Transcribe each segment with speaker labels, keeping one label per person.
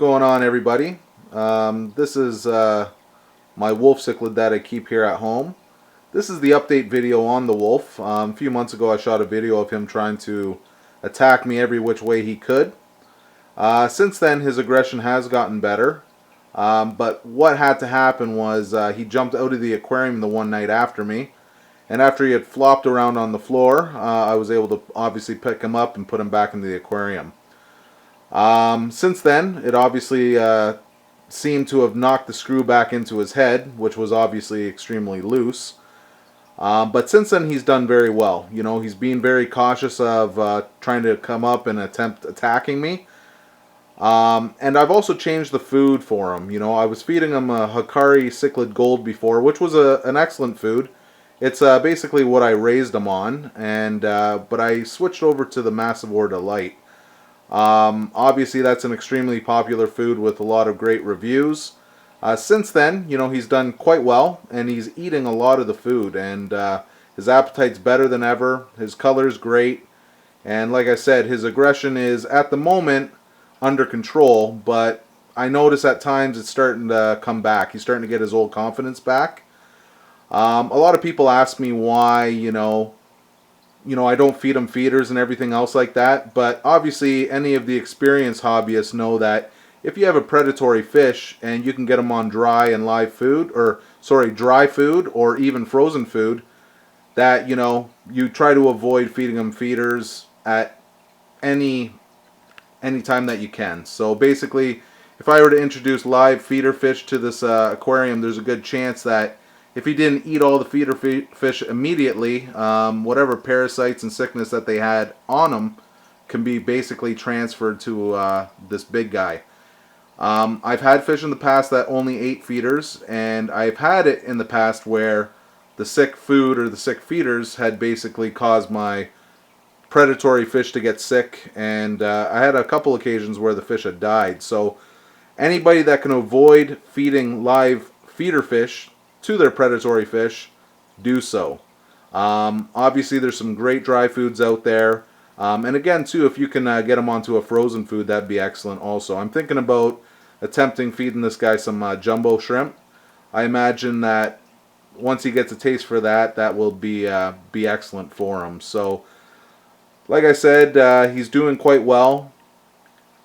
Speaker 1: going on, everybody? This is my Wolf Cichlid that I keep here at home. This is the update video on the wolf. A few months ago I shot a video of him trying to attack me every which way he could. Since then his aggression has gotten better. But what had to happen was he jumped out of the aquarium the one night after me. And after he had flopped around on the floor, I was able to obviously pick him up and put him back in the aquarium. Since then, it obviously seemed to have knocked the screw back into his head, which was obviously extremely loose. But since then, he's done very well. You know, he's been very cautious of trying to come up and attempt attacking me. And I've also changed the food for him. You know, I was feeding him a Wolf Cichlid Gold before, which was an excellent food. It's basically what I raised him on, and but I switched over to the Massivore Delight. Obviously that's an extremely popular food with a lot of great reviews. Since then, you know, he's done quite well, and he's eating a lot of the food, and his appetite's better than ever. His color's great, and like I said, his aggression is at the moment under control, but I notice at times it's starting to come back. He's starting to get his old confidence back. A lot of people ask me why, you know, I don't feed them feeders and everything else like that, but obviously any of the experienced hobbyists know that if you have a predatory fish and you can get them on dry and live food, or sorry, dry food or even frozen food, that, you know, you try to avoid feeding them feeders at any time that you can. So basically, if I were to introduce live feeder fish to this aquarium, there's a good chance that if he didn't eat all the feeder fish immediately, whatever parasites and sickness that they had on them can be basically transferred to this big guy. I've had fish in the past that only ate feeders, and I've had it in the past where the sick food or the sick feeders had basically caused my predatory fish to get sick, and I had a couple occasions where the fish had died. So anybody that can avoid feeding live feeder fish to their predatory fish, do so. Obviously there's some great dry foods out there, and again too, if you can get them onto a frozen food, that'd be excellent also. I'm thinking about attempting feeding this guy some jumbo shrimp. I imagine that once he gets a taste for that, that will be excellent for him. So like I said, he's doing quite well,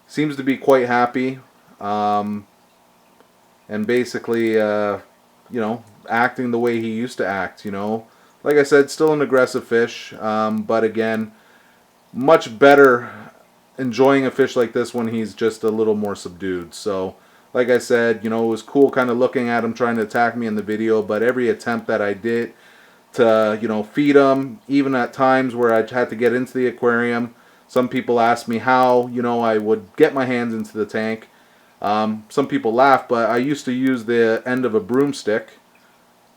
Speaker 1: seems to be quite happy, and basically you know, acting the way he used to act, you know. Like I said, still an aggressive fish, but again, much better enjoying a fish like this when he's just a little more subdued. So, like I said, you know, it was cool kind of looking at him trying to attack me in the video, but every attempt that I did to, you know, feed him, even at times where I had to get into the aquarium, some people asked me how, you know, I would get my hands into the tank. Some people laugh, but I used to use the end of a broomstick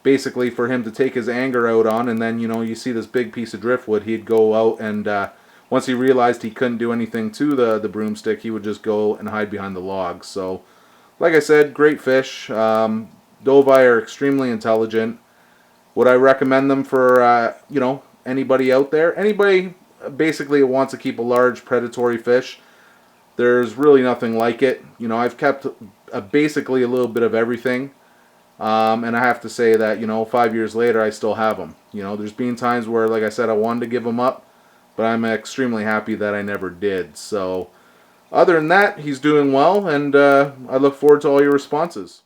Speaker 1: basically for him to take his anger out on, and then, you know, you see this big piece of driftwood, he'd go out and once he realized he couldn't do anything to the broomstick, he would just go and hide behind the logs. So like I said, great fish. Dovii are extremely intelligent. Would I recommend them for you know, anybody out there? Anybody basically who wants to keep a large predatory fish. There's really nothing like it. You know, I've kept basically a little bit of everything. And I have to say that, you know, 5 years later, I still have them. You know, there's been times where, like I said, I wanted to give them up, but I'm extremely happy that I never did. So, other than that, he's doing well, and I look forward to all your responses.